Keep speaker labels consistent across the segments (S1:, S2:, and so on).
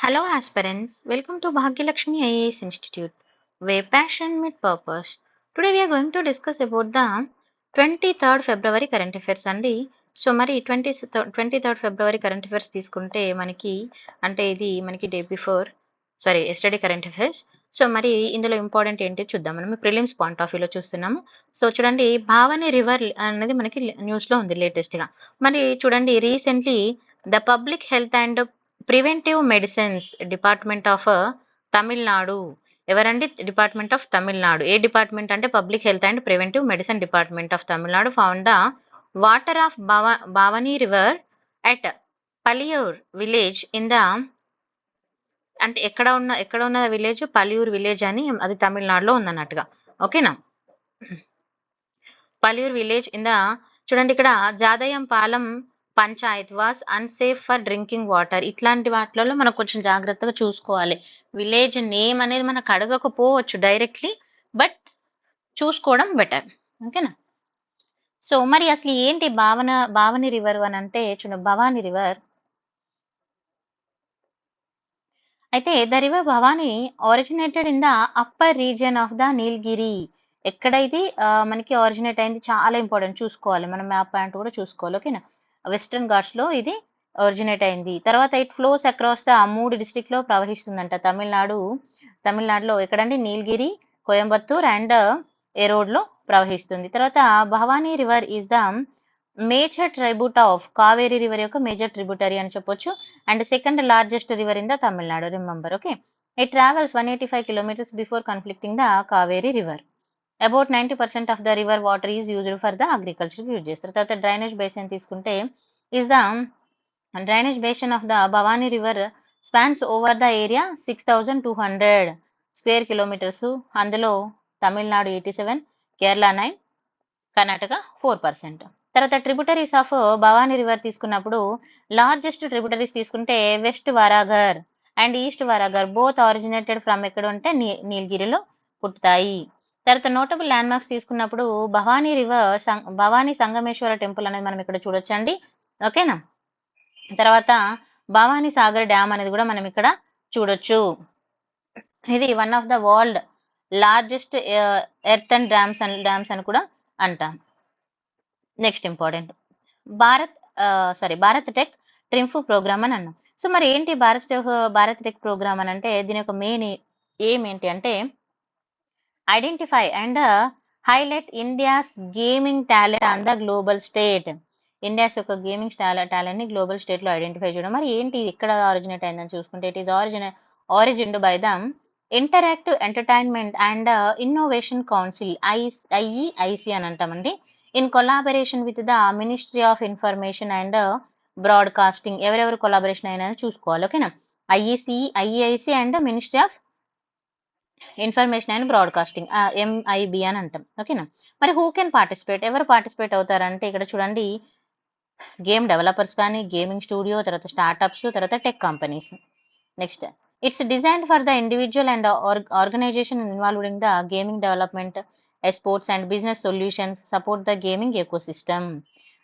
S1: Hello, aspirants. Welcome to Bhagyalakshmi IAS Institute, where passion meet purpose. Today we are going to discuss about the 23rd February current affairs అండి. So మరి 23rd February current affairs తీసుకుంటే మనకి day before yesterday current affairs. So మరి ఇందులో important ఏంటి చూద్దాం. మనం prelims point of వ్యూలో చూస్తున్నాము. సో చూడండి, భావని రివర్ అనేది మనకి న్యూస్లో ఉంది లేటెస్ట్గా. మరి చూడండి, recently the public health and preventive medicines department of Tamil Nadu. ఎవరండి? Department of Tamil Nadu. ఏ డిపార్ట్మెంట్ అంటే public health and preventive medicine department of Tamil Nadu found the water of Bhavani river at Paliyur village in the, అంటే ఎక్కడ ఉన్న విలేజ్ పలియూర్ విలేజ్ అని, అది తమిళనాడులో ఉందన్నట్టుగా. ఓకేనా? పలియూర్ విలేజ్ ఇన్ ద, చూడండి ఇక్కడ Jadayampalayam panchayat was unsafe for drinking water. ఇట్లాంటి వాటిలలో మనం కొంచెం జాగ్రత్తగా చూసుకోవాలి. విలేజ్ నేమ్ అనేది మనకు అడగకపోవచ్చు డైరెక్ట్లీ, బట్ చూసుకోవడం బెటర్. ఓకేనా? సో మరి అసలు ఏంటి భావని రివర్ అని అంటే, చూడండి, భవానీ రివర్. అయితే the river Bhavani originated in the upper region of the Nilgiri. ఎక్కడైతే మనకి ఆరిజినేట్ అయింది చాలా ఇంపార్టెంట్, చూసుకోవాలి. మనం మ్యాప్ పాయింట్ కూడా చూసుకోవాలి. ఓకేనా? వెస్టర్న్ ఘాట్స్ లో ఇది ఒరిజినేట్ అయింది. తర్వాత it flows across the 3 district లో ప్రవహిస్తుందంట. తమిళనాడులో ఎక్కడండి? నీలగిరి, కోయంబత్తూర్ అండ్ ఎరోడ్ లో ప్రవహిస్తుంది. తర్వాత Bhavani river is the major tribute of Kaveri river యొక్క మేజర్ ట్రిబ్యూటరీ అని చెప్పొచ్చు. And second largest river in the Tamil Nadu. Remember, okay. It travels 185 kilometers before conflicting the Kaveri river. About 90% of the river water is used for the agriculture use చేస్తారు. తర్వాత drainage basin తీసుకుంటే is the drainage basin of the Bhavani river spans over the area 6200 square kilometres. అందులో తమిళనాడు 87, కేరళ 9, కర్ణాటక 4%. తర్వాత tributaries of Bhavani river తీసుకున్నప్పుడు largest tributaries తీసుకుంటే west Varagar and east Varagar both originated from ఎక్కడ ఉంటే నీలగిరిలో పుట్టుతాయి. తర్వాత నోటబుల్ ల్యాండ్ మార్క్స్ తీసుకున్నప్పుడు భవానీ సంగమేశ్వర టెంపుల్ అనేది మనం ఇక్కడ చూడొచ్చండి. ఓకేనా? తర్వాత భవానీ సాగర్ డ్యామ్ అనేది కూడా మనం ఇక్కడ చూడొచ్చు. ఇది one of the world largest earthen dams అని కూడా అంటాం. Next important Bharat tech triumph program అని అన్నాం. సో మరి ఏంటి భారత్ టెక్ ప్రోగ్రామ్ అని అంటే, దీని యొక్క మెయిన్ ఏం ఏంటి అంటే, identify and highlight India's gaming talent on the global state. India's యొక్క గేమింగ్ టాలెంట్ ని గ్లోబల్ స్టేట్ లో ఐడెంటిఫై చేయడం. మరి ఏంటి ఎక్కడ ఆరిజినేట్ అయిందని చూసుకుంటే, it is originated by the interactive entertainment and innovation council, IEIC అని అంటామండి, in collaboration with the ministry of information and broadcasting. ఎవరెవరు కొలాబరేషన్ అయినా చూసుకోవాలి. ఓకేనా? IEIC and ministry of information and broadcasting, MIB అని అంటాం. ఓకేనా? మరి హూ కెన్ పార్టిసిపేట్, ఎవరు పార్టిసిపేట్ అవుతారంటే, ఇక్కడ చూడండి, గేమ్ డెవలపర్స్ కానీ, గేమింగ్ స్టూడియో, తర్వాత స్టార్ట్అప్స్, తర్వాత tech companies. Next, it's designed for the individual and organisation involved in the gaming development, sports and business solutions, support the gaming ecosystem.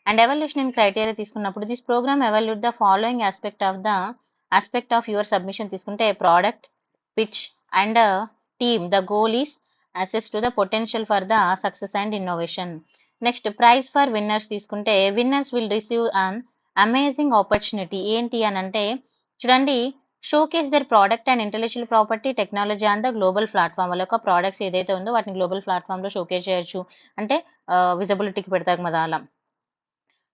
S1: And evolution in criteria తీసుకున్నప్పుడు, this programme evaluate the following aspect of your submission తీసుకుంటే, product, pitch and team. The goal is assess to the potential for the success and innovation. Next, prize for winners తీసుకుంటే, winners will receive an amazing opportunity. ఏంటి అని అంటే, చూడండి, showcase their product and intellectual property technology on the global platform. వాళ్ళ యొక్క products ఏదైతే ఉందో వాటిని గ్లోబల్ ప్లాట్ఫామ్ లో షోకేస్ చేయొచ్చు, అంటే విజిబిలిటీకి పెడతారు కదా అలా.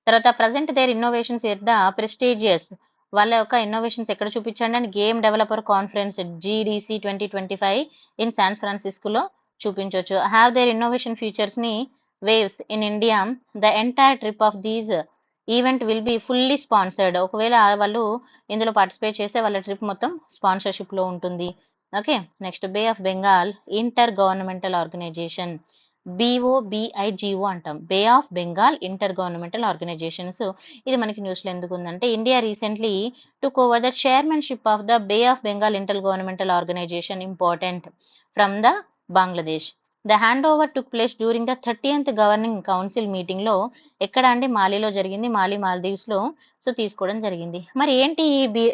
S1: తర్వాత present their innovations at the prestigious, వాళ్ళ యొక్క ఇన్నోవేషన్స్ ఎక్కడ చూపించండి అని, game developer conference GDC 2025 in San ఫ్రాన్సిస్కోలో చూపించవచ్చు. హ్యావ్ దేర్ ఇన్నోవేషన్ ఫీచర్స్ ని waves in India. The entire trip of these event will be fully sponsored. ఒకవేళ వాళ్ళు ఇందులో పార్టిసిపేట్ చేస్తే వాళ్ళ ట్రిప్ మొత్తం స్పాన్సర్షిప్ లో ఉంటుంది. Okay. Next, Bay of Bengal Intergovernmental Organisation, BOBIGO అంటాం, Bay of Bengal Intergovernmental Organisations. ఇది మనకి న్యూస్ లో ఎందుకు ఉందంటే, India recently took over the chairmanship of the Bay of Bengal Intergovernmental Organisation, important, from the Bangladesh. The hand over took place during the 30th governing council meeting లో ఎక్కడ అండి మాలిలో జరిగింది, మాల్దీవ్స్ లో సో తీసుకోవడం జరిగింది. మరి ఏంటి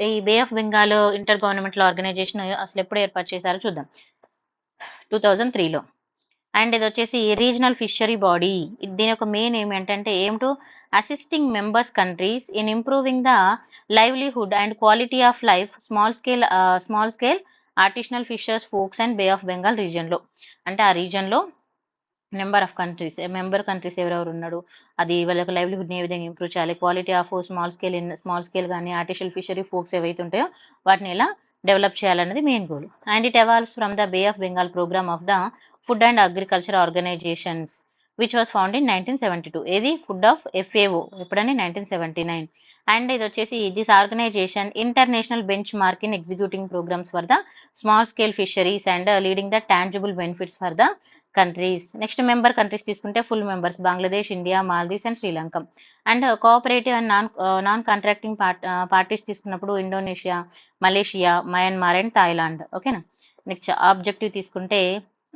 S1: ఈ Bay of Bengal Intergovernmental Organisation అసలు ఎప్పుడు ఏర్పాటు చేశారో చూద్దాం. 2003లో. అండ్ ఇది వచ్చేసి రీజనల్ ఫిషరీ బాడీ. దీని యొక్క మెయిన్ ఏమిటంటే ఏమిటో assisting members countries in improving the livelihood and quality of life small scale artisanal fishers folks and Bay of Bengal రీజియన్లో. అంటే ఆ రీజియన్లో మెంబర్ కంట్రీస్ ఎవరెవరు ఉన్నాడు, అది వాళ్ళకి లైవ్లీహుడ్ని ఏ విధంగా ఇంప్రూవ్ చేయాలి, క్వాలిటీ ఆఫ్ స్మాల్ స్కేల్ కానీ ఆర్టిషియల్ ఫిషరీ ఫోక్స్ ఏవైతే ఉంటాయో వాటిని ఎలా డెవలప్ చేయాలన్నది main goal. And it evolves from the Bay of Bengal programme of the Food and Agriculture Organisations which was found in 1972. ఏది ఫుడ్ ఆఫ్ FAO ఎప్పుడని 1979. And ఇది వచ్చేసి this organisation international benchmark in executing programmes for the small scale fisheries and leading the tangible benefits for the countries. Next member countries తీసుకుంటే full members Bangladesh, India, Maldives and Sri Lanka. And cooperative and non contracting parties తీసుకున్నప్పుడు Indonesia, Malaysia, Myanmar and Thailand. ఓకేనా. Next objective తీసుకుంటే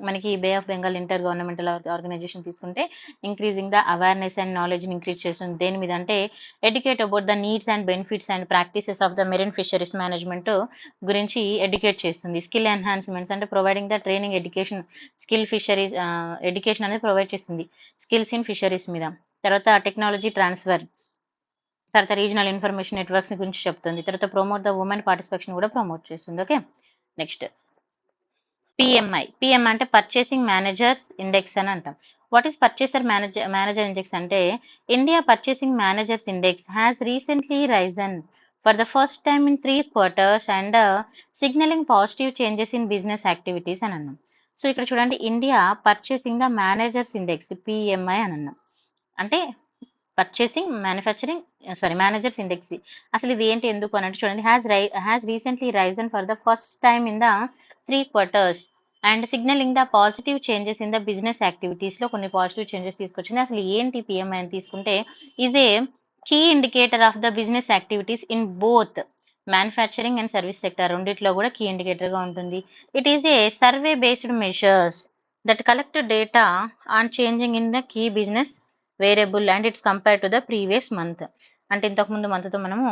S1: మనకి Bay of Bengal Intergovernmental Organisation తీసుకుంటే increasing the awareness and knowledge increase చేస్తుంది. దేని మీద అంటే educate about the needs and benefits and practices of the marine fisheries management గురించి educate చేస్తుంది. స్కిల్ ఎన్హాన్స్మెంట్స్ అంటే providing the training education skill fisheries education అనేది provide చేస్తుంది స్కిల్స్ ఇన్ ఫిషరీస్ మీద. తర్వాత టెక్నాలజీ ట్రాన్స్ఫర్, తర్వాత రీజనల్ ఇన్ఫర్మేషన్ నెట్వర్క్స్ గురించి చెప్తుంది. తర్వాత ప్రమోట్ ద ఉమెన్ పార్టిసిపేషన్ కూడా ప్రమోట్ చేస్తుంది. ఓకే. నెక్స్ట్ పిఎంఐ అంటే పర్చేసింగ్ మేనేజర్స్ ఇండెక్స్ అని అంటాం. What is purchaser manager index అంటే India purchasing managers index has recently risen for the first time in 3 quarters and signalling positive changes in business activities అని అన్నాం. So ఇక్కడ చూడండి India purchasing the managers index PMI అని అన్నాం. అంటే purchasing managers index. అసలు ఇది ఏంటి ఎందుకు అని అంటే చూడండి has recently risen for the first time in the 3 quarters and signalling the positive changes in the business activities లో కొన్ని పాజిటివ్ చేంజెస్ తీసుకొచ్చింది. అసలు ఏంటి పిఎంఐ అని తీసుకుంటే is a key indicator of the business activities in both manufacturing and service sector రెండిట్లో కూడా key indicator గా ఉంటుంది. It is a survey based measures that collect data on changing in the key business variable and it's compare to the previous month. అంటే ఇంతకుముందు మంత్తో మనము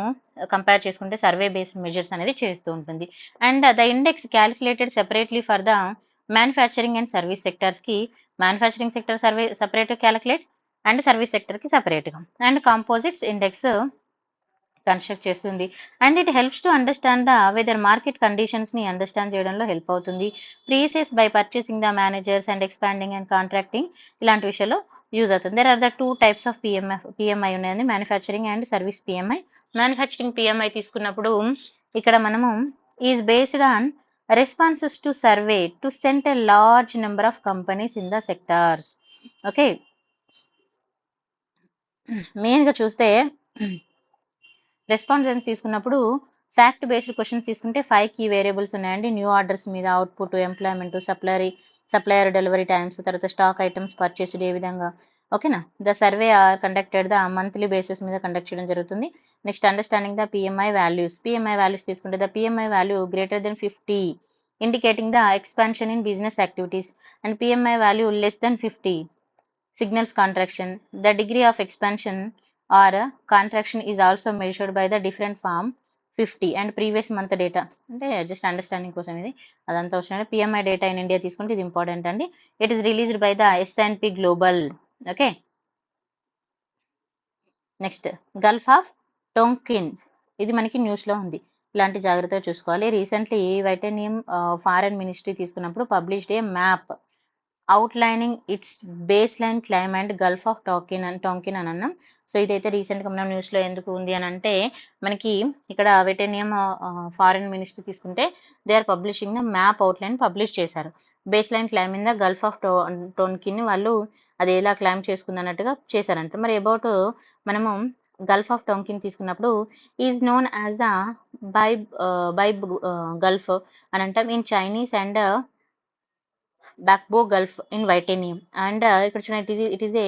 S1: compare చేసుకుంటే survey based measures అనేది చేస్తూ ఉంటుంది. And the index calculated separately for the manufacturing and service sectors కి manufacturing sector survey separate calculate and service sector కి సపరేట్గా అండ్ కాంపోజిట్స్ ఇండెక్స్ కన్స్ట్రక్ట్ చేస్తుంది. And it helps to understand the whether market conditions ని understand చేయడంలో help అవుతుంది. Prices by purchasing the managers and expanding and contracting ఇలాంటి విషయాల్లో use అవుతుంది. There are the 2 types of PMI ఉన్నాయండి, manufacturing and service PMI. Manufacturing PMI తీసుకున్నప్పుడు ఇక్కడ మనము is based on responses to survey to cent a large number of companies in the sectors. Okay. మెయిన్గా చూస్తే responses తీసుకున్నప్పుడు fact based questions తీసుకుంటే 5 key variables ఉన్నాయండి. New orders మీద, output, employment, supplier delivery times, తర్వాత స్టాక్ ఐటమ్స్ పర్చేస్డ్ ఏ విధంగా. ఓకేనా. The survey are conducted the monthly basis మీద కండక్ట్ చేయడం జరుగుతుంది. Next understanding the PMI values. PMI values తీసుకుంటే the PMI value greater than 50 indicating the expansion in business activities and PMI value less than 50 signals contraction. The degree of expansion or contraction is also measured by the different form 50 and previous month data. అంటే just understanding కోసం ఇది అదంతా వచ్చిన PMI data in India తీసుకుంటే ఇది important అండి. It is released by the S&P global. Okay. Next Gulf of Tonkin, ఇది మనకి న్యూస్ లో ఉంది, ఇలాంటి జాగ్రత్తగా చూసుకోవాలి. రీసెంట్లీ వైటేనియం ఫారెన్ మినిస్ట్రీ తీసుకున్నప్పుడు published a map outlining its baseline claim and Gulf of Tonkin అని అన్నాం. సో ఇదైతే రీసెంట్గా మనం న్యూస్లో ఎందుకు ఉంది అని అంటే మనకి ఇక్కడ వెటేనియం ఫారెన్ మినిస్ట్రీ తీసుకుంటే they are publishing the map outline publish చేశారు. Baseline claim in the Gulf of Tonkin వాళ్ళు అది ఎలా క్లైమ్ చేసుకుంది అన్నట్టుగా చేశారంట. మరి అబౌట్ మనము గల్ఫ్ ఆఫ్ టోంకిన్ తీసుకున్నప్పుడు is known as the Beibu Gulf అని అంటాం in Chinese and Bakbo Gulf in Vitanium. And ఇక్కడ చూడండి it is a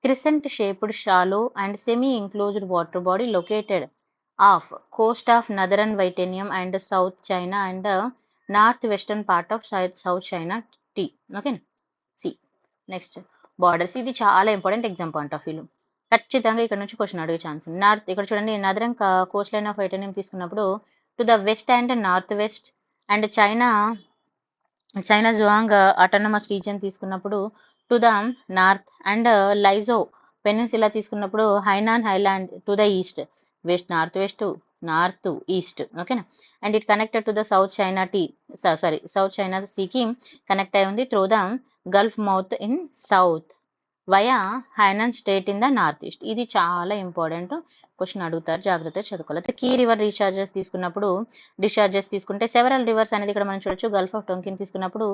S1: crescent shaped shallow and semi enclosed water body located off coast of northern Vitanium and South China and northwestern part of South China Sea. Okay. C. Next borders, ఇది చాలా important exam point of view. ఖచ్చితంగా ఇక్కడ నుంచి question అడిగే chance ఉంది. North, ఇక్కడ చూడండి northern coastline of Vietnam తీసుకున్నప్పుడు to the west and north west, and China Zhuang autonomous region తీసుకున్నప్పుడు to the north, and Leizhou peninsula తీసుకున్నప్పుడు Hainan highland to the east, west north west north east, ఓకేనా. And it connected to the south China south China సీకి connect అయి ఉంది through the gulf mouth in south via Hainan state in the north east. ఇది చాలా important question అడుగుతారు, జాగ్రత్తగా చదువుకోవాలి. Key river discharges తీసుకుంటే సెవెరల్ రివర్స్ అనేది ఇక్కడ మనం చూడొచ్చు. గల్ఫ్ ఆఫ్ టొంకిన్ తీసుకున్నప్పుడు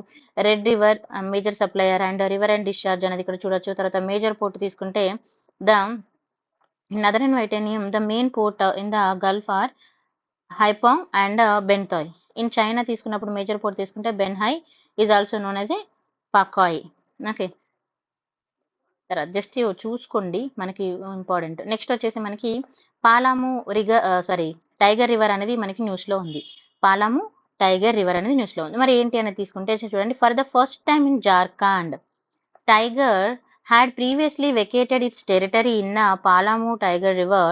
S1: Red River major supplier and river and discharge అనేది ఇక్కడ చూడొచ్చు. తర్వాత మేజర్ పోర్ట్ తీసుకుంటే the northern Vietnam the main port in the gulf are Haiphong and బెంతాయ్. ఇన్ చైనా తీసుకున్నప్పుడు మేజర్ పోర్ట్ తీసుకుంటే Beihai is also known as a Pakhoi, okay. తర్వాత just చూసుకోండి, మనకి ఇంపార్టెంట్. నెక్స్ట్ వచ్చేసి మనకి పాలాము టైగర్ రివర్ అనేది మనకి న్యూస్లో ఉంది. పాలాము టైగర్ రివర్ అనేది న్యూస్లో ఉంది. మరి ఏంటి అనేది తీసుకుంటే చూడండి, for the first time in Jharkhand tiger had previously vacated its territory in Palamu Tiger River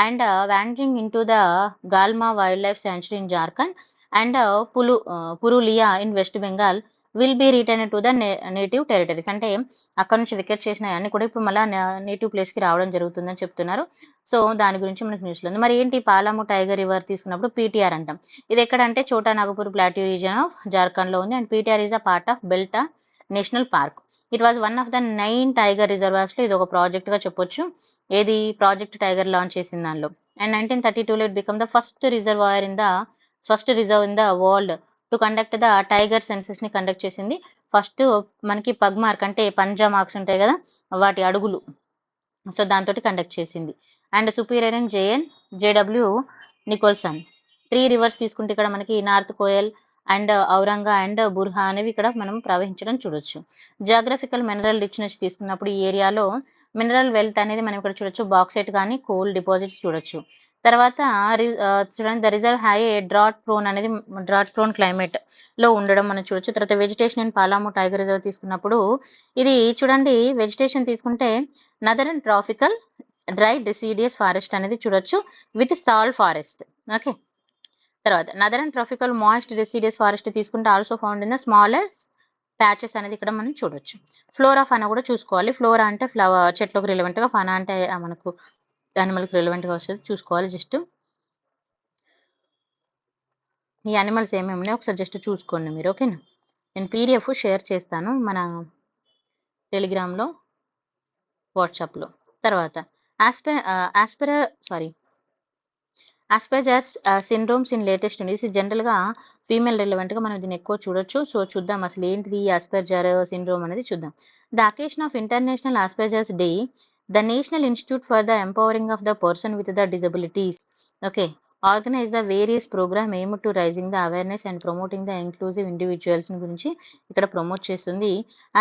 S1: and wandering into the Galma Wildlife Sanctuary in Jharkhand and Purulia in West Bengal will be returned to the native territories. అంటే అక్కడ నుంచి wicket చేసిన అన్ని కూడా ఇప్పుడు మళ్ళీ native ప్లేస్కి రావడం జరుగుతుందని చెప్తున్నారు. సో దాని గురించి మనకి న్యూస్లో ఉంది. మరి ఏంటి పాలాము టైగర్ రివర్ తీసుకున్నప్పుడు పీటీఆర్ అంటాం. ఇది ఎక్కడంటే చోటా నాగపూర్ ప్లాట్యూ రీజియన్ ఆఫ్ జార్ఖండ్లో ఉంది. And PTR is a part of బెల్టా National Park. It was one of the 9 tiger రిజర్వాయర్స్లో ఇది ఒక ప్రాజెక్ట్గా చెప్పొచ్చు. ఏది ప్రాజెక్ట్ టైగర్ లాంచ్ చేసిన దానిలో. అండ్ 1932లో it become the first reserve in the world to conduct the tiger census ని కండక్ట్ చేసింది. ఫస్ట్ మనకి పగ్ మార్క్ అంటే పంజా మార్క్స్ ఉంటాయి కదా, వాటి అడుగులు, సో దాంతో కండక్ట్ చేసింది. And superior and JW Nicholson. 3 reverse తీసుకుంటే ఇక్కడ మనకి నార్త్ కోయల్ అండ్ ఔరంగా అండ్ బుర్హా అనేవి ఇక్కడ మనం ప్రవహించడం చూడొచ్చు. జియోగ్రఫికల్ మినరల్ రిచ్నెస్ తీసుకున్నప్పుడు ఈ ఏరియాలో మినరల్ వెల్త్ అనేది మనం ఇక్కడ చూడొచ్చు. బాక్సైట్ కానీ కోల్ డిపాజిట్స్ చూడొచ్చు. తర్వాత చూడండి, the reserve high drought prone climate లో ఉండడం మనం చూడొచ్చు. తర్వాత vegetation in Palamau tiger reserve తీసుకున్నప్పుడు ఇది చూడండి, వెజిటేషన్ తీసుకుంటే northern tropical dry deciduous forest అనేది చూడొచ్చు విత్ సాల్ ఫారెస్ట్, ఓకే. తర్వాత northern tropical moist deciduous forest తీసుకుంటే also found in the smallest patches అనేది ఇక్కడ మనం చూడొచ్చు. ఫ్లోరా ఫనా కూడా చూసుకోవాలి. ఫ్లోరా అంటే చెట్లకు రిలవెంట్గా, ఫనా అంటే మనకు యానిమల్కి రిలవెంట్గా వస్తుంది, చూసుకోవాలి. జస్ట్ ఈ యానిమల్స్ ఏమేమి ఉన్నాయో ఒకసారి జస్ట్ చూసుకోండి మీరు, ఓకేనా. నేను పీడిఎఫ్ షేర్ చేస్తాను మన టెలిగ్రామ్లో, వాట్సాప్లో. తర్వాత Asperger's syndromes in latest news. జనరల్గా ఫీమేల్ రిలవెంట్గా మనం దీన్ని ఎక్కువ చూడొచ్చు. సో చూద్దాం అసలు ఏంటిది ఈ ఆస్పెర్జర్ సిండ్రోమ్ అనేది చూద్దాం. The occasion of international Asperger's day, the national institute for the empowering of the person with the disabilities, okay, organise the various program aim to raising the awareness and promoting the inclusive individuals గురించి ఇక్కడ promote చేస్తుంది.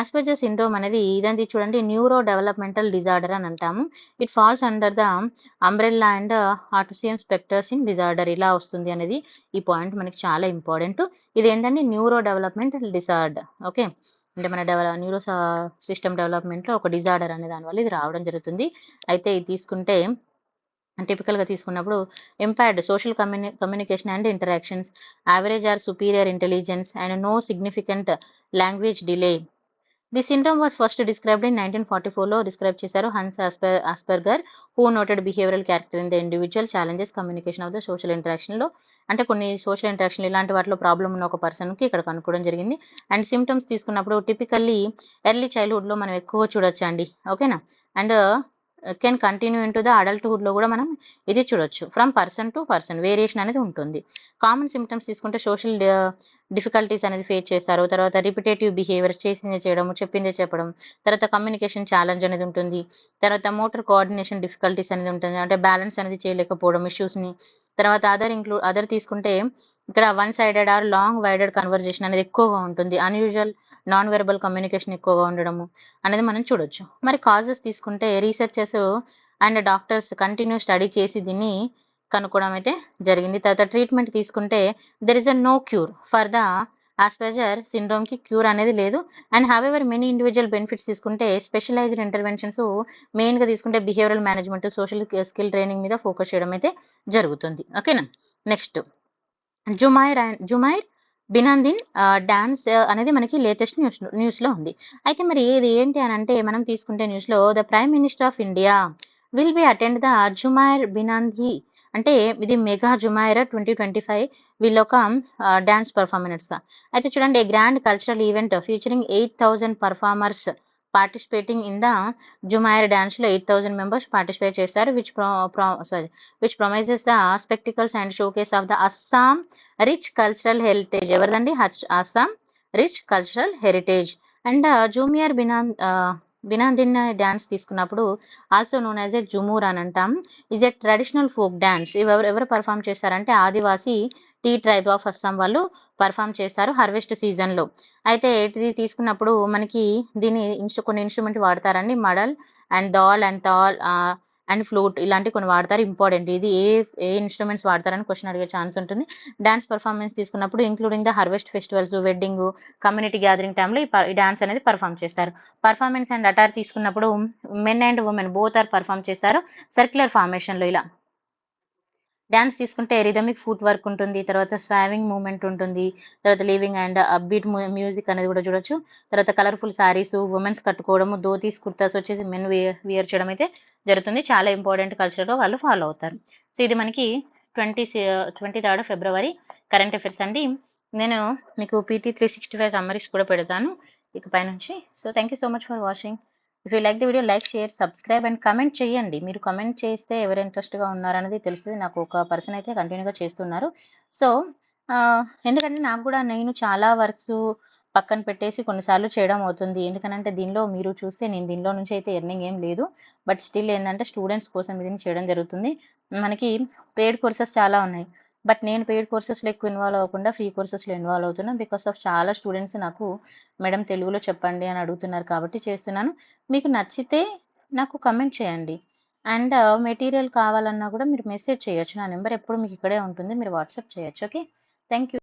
S1: ఆస్పెర్జర్ syndrome అనేది ఇదంతా చూడండి, neuro developmental disorder అని అంటాము. It falls under the umbrella and autism spectrum in disorder, ఇలా వస్తుంది అనేది ఈ పాయింట్ మనకి చాలా ఇంపార్టెంట్. ఇది ఏంటంటే న్యూరో డెవలప్మెంటల్ డిజార్డర్, ఓకే. అంటే మన న్యూరో సిస్టమ్ డెవలప్మెంట్లో ఒక డిజార్డర్ అనే దానివల్ల ఇది రావడం జరుగుతుంది. అయితే ఇది తీసుకుంటే టిపికల్గా తీసుకున్నప్పుడు impaired social communication and interactions, average or superior intelligence and no significant language delay. The syndrome was first described in 1944లో డిస్క్రైబ్ చేశారు Hans Asperger, who noted behavioural character in the individual challenges communication of the social ఇంటరాక్షన్లో. అంటే కొన్ని social interaction ఇలాంటి వాటిలో problem ఉన్న ఒక పర్సన్కి ఇక్కడ కనుక్కోవడం జరిగింది. అండ్ సిమ్టమ్స్ తీసుకున్నప్పుడు టిపికల్లీ ఎర్లీ చైల్డ్హుడ్లో మనం ఎక్కువ చూడొచ్చు అండి, ఓకేనా. And can continue into the అడల్ట్హుడ్లో కూడా మనం ఇది చూడొచ్చు. From person to person variation అనేది ఉంటుంది. కామన్ సిమ్టమ్స్ తీసుకుంటే సోషల్ డిఫికల్టీస్ అనేది ఫేస్ చేస్తారు. తర్వాత రిపిటేటివ్ బిహేవియర్స్, చేసిందే చేయడం, చెప్పిందే చెప్పడం. తర్వాత కమ్యూనికేషన్ ఛాలెంజ్ అనేది ఉంటుంది. తర్వాత మోటార్ కోఆర్డినేషన్ డిఫికల్టీస్ అనేది ఉంటుంది, అంటే బ్యాలెన్స్ అనేది చేయలేకపోవడం ఇష్యూస్ని. తర్వాత అదర్ తీసుకుంటే ఇక్కడ one sided or long winded conversation అనేది ఎక్కువగా ఉంటుంది. అన్యూజువల్ నాన్ వెర్బల్ కమ్యూనికేషన్ ఎక్కువగా ఉండడము అనేది మనం చూడొచ్చు. మరి కాజెస్ తీసుకుంటే researchers and doctors continue study చేసి దీన్ని కనుక్కోవడం అయితే జరిగింది. తర్వాత ట్రీట్మెంట్ తీసుకుంటే there is a no cure for the Asperger సిండ్రోమ్కి క్యూర్ అనేది లేదు. And however many individual benefits తీసుకుంటే స్పెషలైజ్డ్ ఇంటర్వెన్షన్స్ మెయిన్గా తీసుకుంటే behavioural management, social skill training మీద ఫోకస్ చేయడం అయితే జరుగుతుంది. ఓకేనా. నెక్స్ట్ జుమైర్ బినాందిన్ డాన్స్ అనేది మనకి లేటెస్ట్ న్యూస్లో ఉంది. అయితే మరి ఇది ఏంటి అని అంటే మనం తీసుకుంటే న్యూస్లో the prime minister of India will be attend the Jhumoir Binandini అంటే ఇది మెగా జుమైర్ 2025 వీళ్ళొక డాన్స్ పర్ఫార్మెన్స్గా. అయితే చూడండి, grand cultural event featuring 8,000 performers participating in the Jhumoir డాన్స్లో 8,000 మెంబర్స్ పార్టిసిపేట్ చేశారు, which promises the spectacles and showcase of the Assam rich cultural heritage. ఎవరిదండి? Assam rich cultural heritage. And Jhumoir Binandini dance తీసుకున్నప్పుడు also known as a Jhumur అని అంటాం. Is a traditional folk dance. ఎవరు perform చేస్తారంటే Adivasi tea tribe of Assam వాళ్ళు perform చేస్తారు harvest సీజన్లో. అయితే ఇది తీసుకున్నప్పుడు మనకి కొన్ని ఇన్స్ట్రుమెంట్ వాడతారండి, madal and dhol and tal and flute ఇలాంటి కొన్ని వాడతారు. ఇంపార్టెంట్, ఇది ఏ ఇన్స్ట్రుమెంట్స్ వాడతారని క్వశ్చన్ అడిగే ఛాన్స్ ఉంటుంది. డాన్స్ పర్ఫార్మెన్స్ తీసుకున్నప్పుడు including the harvest festivals, wedding, community gathering టైంలో ఈ డాన్స్ అనేది పర్ఫామ్ చేస్తారు. పర్ఫార్మెన్స్ అండ్ అటార్ తీసుకున్నప్పుడు men and women both are perform చేస్తారు సర్క్యులర్ ఫార్మేషన్లో. ఇలా డాన్స్ తీసుకుంటే రిథమిక్ ఫుట్ వర్క్ ఉంటుంది, తర్వాత స్వావింగ్ మూమెంట్ ఉంటుంది, తర్వాత లీవింగ్ అండ్ అప్బీట్ మ్యూజిక్ అనేది కూడా చూడొచ్చు. తర్వాత కలర్ఫుల్ శారీస్ ఉమెన్స్ కట్టుకోవడము, ధోతీస్ కుర్తాస్ వచ్చేసి మెన్ వియర్ చేయడం అయితే జరుగుతుంది. చాలా ఇంపార్టెంట్ కల్చర్లో వాళ్ళు ఫాలో అవుతారు. సో ఇది మనకి 23rd ఫిబ్రవరి కరెంట్ అఫైర్స్ అండి. నేను మీకు PT 365 సమ్మరీస్ కూడా పెడతాను ఇకపై నుంచి. So thank you so much for watching. If you like the video, like, share, subscribe and comment చేయండి. మీరు కమెంట్ చేస్తే ఎవరు ఇంట్రెస్ట్గా ఉన్నారనేది తెలుస్తుంది. నాకు ఒక పర్సన్ అయితే కంటిన్యూగా చేస్తున్నారు. సో ఎందుకంటే నాకు కూడా నేను చాలా వర్క్స్ పక్కన పెట్టేసి కొన్నిసార్లు చేయడం అవుతుంది. ఎందుకనంటే దీనిలో మీరు చూస్తే నేను దీనిలో నుంచి అయితే ఎర్నింగ్ ఏం లేదు, బట్ స్టిల్ ఏంటంటే స్టూడెంట్స్ కోసం ఇది చేయడం జరుగుతుంది. మనకి పెయిడ్ కోర్సెస్ చాలా ఉన్నాయి, బట్ నేను పెయిడ్ కోర్సెస్లో ఎక్కువ ఇన్వాల్వ్ అవ్వకుండా ఫ్రీ కోర్సెస్లో ఇన్వాల్వ్ అవుతున్నాను. బికాస్ ఆఫ్ చాలా స్టూడెంట్స్ నాకు మేడం తెలుగులో చెప్పండి అని అడుగుతున్నారు కాబట్టి చేస్తున్నాను. మీకు నచ్చితే నాకు కమెంట్ చేయండి. అండ్ మెటీరియల్ కావాలన్నా కూడా మీరు మెసేజ్ చేయొచ్చు. నా నెంబర్ ఎప్పుడు మీకు ఇక్కడే ఉంటుంది, మీరు వాట్సాప్ చేయొచ్చు. Okay, thank you.